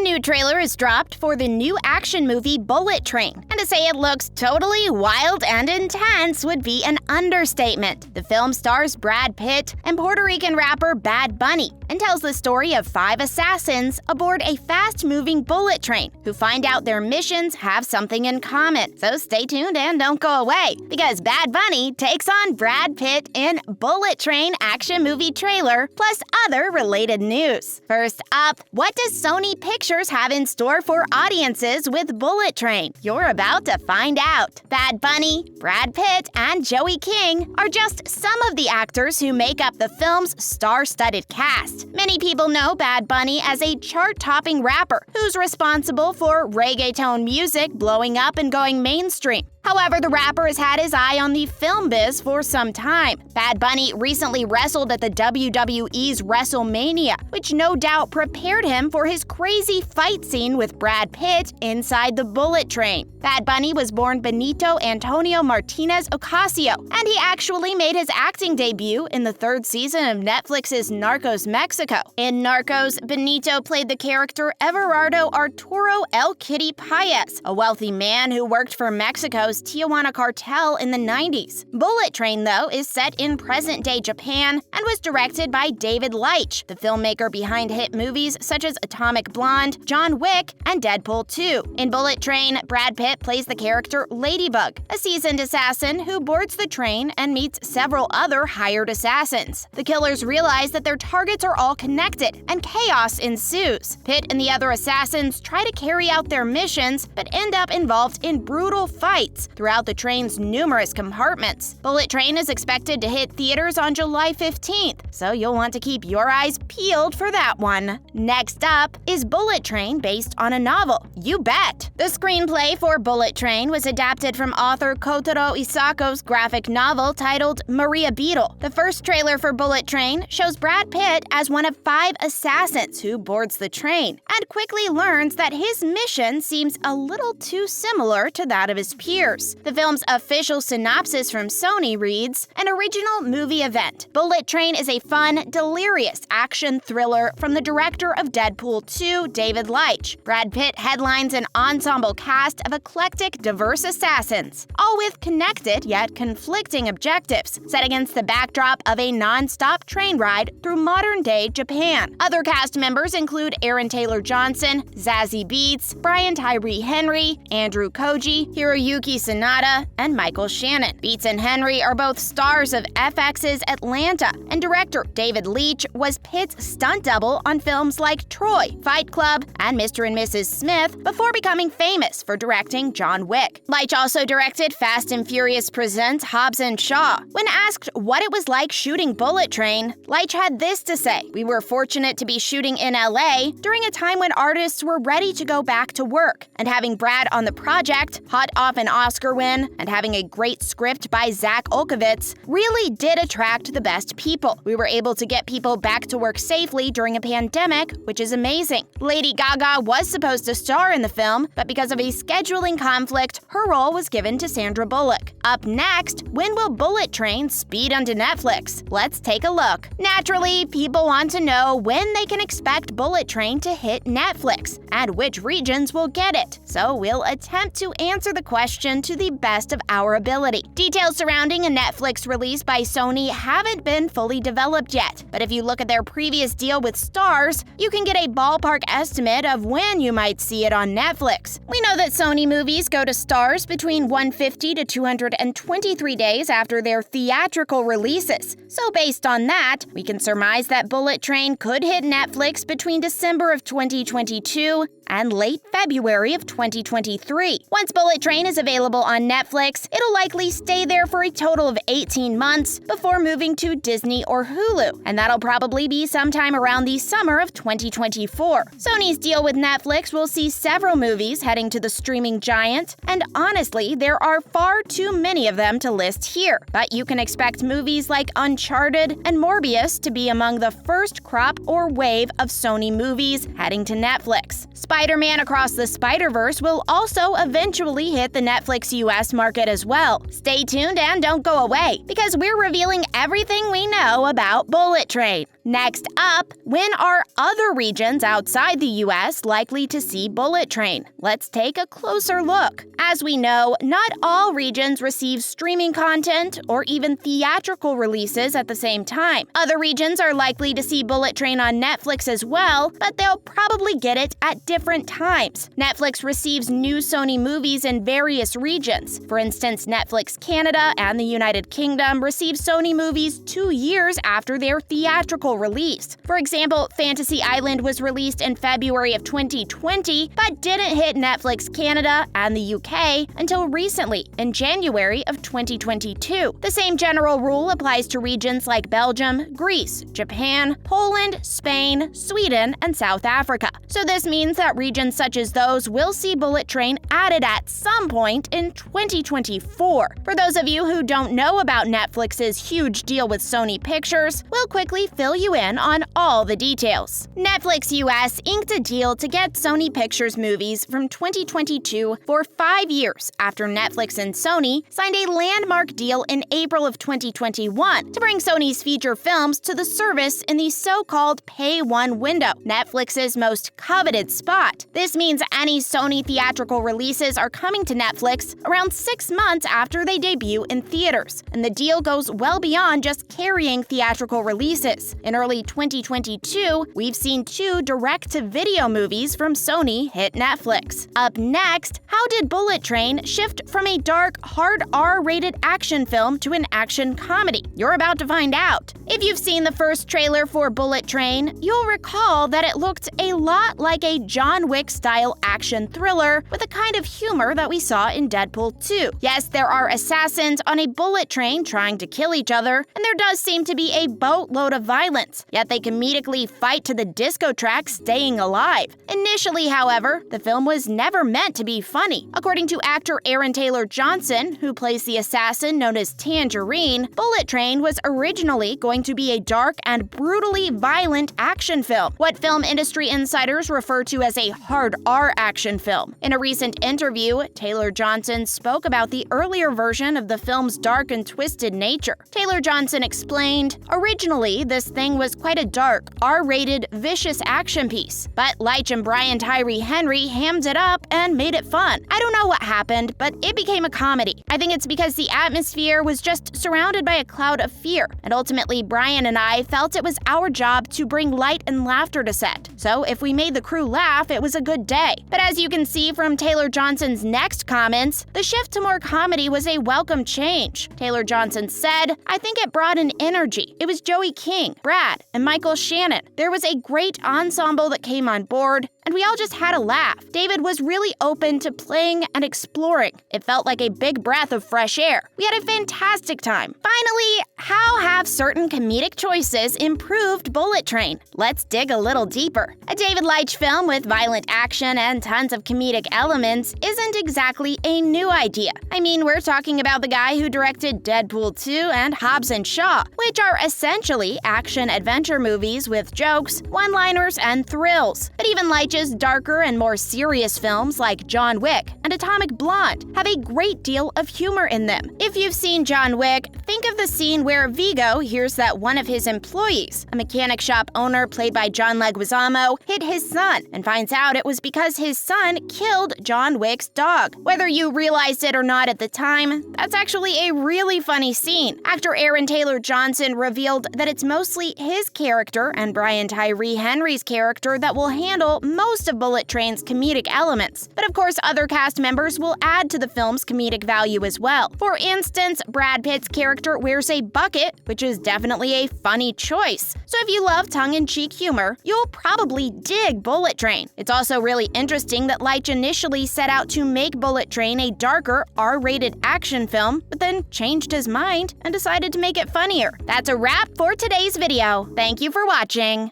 new trailer is dropped for the new action movie Bullet Train, and to say it looks totally wild and intense would be an understatement. The film stars Brad Pitt and Puerto Rican rapper Bad Bunny and tells the story of 5 assassins aboard a fast-moving bullet train who find out their missions have something in common. So stay tuned and don't go away, because Bad Bunny takes on Brad Pitt in Bullet Train action movie trailer, plus other related news. First up, what does Sony Pictures have in store for audiences with Bullet Train? You're about to find out. Bad Bunny, Brad Pitt, and Joey King are just some of the actors who make up the film's star-studded cast. Many people know Bad Bunny as a chart-topping rapper who's responsible for reggaeton music blowing up and going mainstream. However, the rapper has had his eye on the film biz for some time. Bad Bunny recently wrestled at the WWE's WrestleMania, which no doubt prepared him for his crazy fight scene with Brad Pitt inside the Bullet Train. Bad Bunny was born Benito Antonio Martínez Ocasio, and he actually made his acting debut in the 3rd season of Netflix's Narcos Mexico. In Narcos, Benito played the character Everardo Arturo El Kitty Paez, a wealthy man who worked for Mexico's Tijuana Cartel in the 90s. Bullet Train, though, is set in present-day Japan and was directed by David Leitch, the filmmaker behind hit movies such as Atomic Blonde, John Wick, and Deadpool 2. In Bullet Train, Brad Pitt plays the character Ladybug, a seasoned assassin who boards the train and meets several other hired assassins. The killers realize that their targets are all connected, and chaos ensues. Pitt and the other assassins try to carry out their missions, but end up involved in brutal fights throughout the train's numerous compartments. Bullet Train is expected to hit theaters on July 15th, so you'll want to keep your eyes peeled for that one. Next up, is Bullet Train based on a novel? You bet! The screenplay for Bullet Train was adapted from author Kotaro Isako's graphic novel titled Maria Beetle. The first trailer for Bullet Train shows Brad Pitt as one of 5 assassins who boards the train, and quickly learns that his mission seems a little too similar to that of his peers. The film's official synopsis from Sony reads, "An original movie event. Bullet Train is a fun, delirious action thriller from the director of Deadpool 2, David Leitch. Brad Pitt headlines an ensemble cast of eclectic, diverse assassins, all with connected yet conflicting objectives, set against the backdrop of a non-stop train ride through modern-day Japan. Other cast members include Aaron Taylor-Johnson, Zazie Beetz, Brian Tyree Henry, Andrew Koji, Hiroyuki Sanada, and Michael Shannon. Beetz and Henry are both stars of FX's Atlanta, and director David Leitch was Pitt's stunt double on films like Troy, Fight Club, and Mr. and Mrs. Smith before becoming famous for directing John Wick. Leitch also directed Fast and Furious Presents Hobbs and Shaw. When asked what it was like shooting Bullet Train, Leitch had this to say: "We were fortunate to be shooting in LA during a time when artists were ready to go back to work, and having Brad on the project, hot off an Oscar win, and having a great script by Zach Olkowitz really did attract the best people. We were able to get people back to work safely during a pandemic, which is amazing." Lady Gaga was supposed to star in the film, but because of a scheduling conflict, her role was given to Sandra Bullock. Up next, when will Bullet Train speed onto Netflix? Let's take a look. Naturally, people want to know when they can expect Bullet Train to hit Netflix, and which regions will get it. So we'll attempt to answer the question to the best of our ability. Details surrounding a Netflix release by Sony haven't been fully developed yet, but if you look at their previous deal with Starz, you can get a ballpark estimate of when you might see it on Netflix. We know that Sony movies go to Starz between 150 to 223 days after their theatrical releases, so based on that, we can surmise that Bullet Train could hit Netflix between December of 2022 and late February of 2023. Once Bullet Train is available on Netflix, it'll likely stay there for a total of 18 months before moving to Disney or Hulu, and that'll probably be sometime around the summer of 2024. Sony's deal with Netflix will see several movies heading to the streaming giant, and honestly, there are far too many of them to list here. But you can expect movies like Uncharted and Morbius to be among the first crop or wave of Sony movies heading to Netflix. Spider-Man Across the Spider-Verse will also eventually hit the Netflix US market as well. Stay tuned and don't go away, because we're revealing everything we know about Bullet Train. Next up, when are other regions outside the US likely to see Bullet Train? Let's take a closer look. As we know, not all regions receive streaming content or even theatrical releases at the same time. Other regions are likely to see Bullet Train on Netflix as well, but they'll probably get it at different times. Netflix receives new Sony movies in various regions. For instance, Netflix Canada and the United Kingdom receive Sony movies 2 years after their theatrical release. For example, Fantasy Island was released in February of 2020, but didn't hit Netflix Canada and the UK until recently, in January of 2022. The same general rule applies to regions like Belgium, Greece, Japan, Poland, Spain, Sweden, and South Africa. So this means that regions such as those will see Bullet Train added at some point in 2024. For those of you who don't know about Netflix's huge deal with Sony Pictures, we'll quickly fill you in on all the details. Netflix US inked a deal to get Sony Pictures movies from 2022 for 5 years after Netflix and Sony signed a landmark deal in April of 2021 to bring Sony's feature films to the service in the so-called Pay One window, Netflix's most coveted spot. This means any Sony theatrical releases are coming to Netflix around 6 months after they debut in theaters, and the deal goes well beyond just carrying theatrical releases. In early 2022, we've seen 2 direct-to-video movies from Sony hit Netflix. Up next, how did Bullet Train shift from a dark, hard R-rated action film to an action comedy? You're about to find out. If you've seen the first trailer for Bullet Train, you'll recall that it looked a lot like a John Wick-style action thriller with the kind of humor that we saw in Deadpool 2. Yes, there are assassins on a bullet train trying to kill each other, and there does seem to be a boatload of violence, yet they comedically fight to the disco track staying alive. Initially, however, the film was never meant to be funny. According to actor Aaron Taylor Johnson, who plays the assassin known as Tangerine, Bullet Train was originally going to be a dark and brutally violent action film, what film industry insiders refer to as a hard R action film. In a recent interview, Taylor Johnson spoke about the earlier version of the film's dark and twisted nature. Taylor Johnson explained, "Originally, this thing was quite a dark, R-rated, vicious action piece, but Leitch and Brian Tyree Henry hammed it up and made it fun. I don't know what happened, but it became a comedy. I think it's because the atmosphere was just surrounded by a cloud of fear, and ultimately Brian and I felt it was our job to bring light and laughter to set. So if we made the crew laugh, it was a good day." But as you can see from Taylor Johnson's next comments, the shift to more comedy was a welcome change. Taylor Johnson said, "I think it brought an energy. It was Joey King, Brad, and Michael Shannon. There was a great ensemble that came on board, and we all just had a laugh. David was really open to playing and exploring. It felt like a big breath of fresh air. We had a fantastic time." Finally, how have certain comedic choices improved Bullet Train? Let's dig a little deeper. A David Leitch film with violent action and tons of comedic elements isn't exactly a new idea. I mean, we're talking about the guy who directed Deadpool 2 and Hobbs and Shaw, which are essentially action-adventure movies with jokes, one-liners, and thrills. But even Leitch's darker and more serious films like John Wick and Atomic Blonde have a great deal of humor in them. If you've seen John Wick, think of the scene where Viggo hears that one of his employees, a mechanic shop owner played by John Leguizamo, hit his son, and finds out it was because his son killed John Wick's dog. Whether you realized it or not at the time, that's actually a really funny scene. Actor Aaron Taylor Johnson revealed that it's mostly his character and Brian Tyree Henry's character that will handle most of Bullet Train's comedic elements. But of course, other cast members will add to the film's comedic value as well. For instance, Brad Pitt's character wears a bucket, which is definitely a funny choice. So if you love tongue-in-cheek humor, you'll probably dig Bullet Train. It's also really interesting that Leitch initially set out to make Bullet Train a darker, R-rated action film, but then changed his mind and decided to make it funnier. That's a wrap for today's video. Thank you for watching.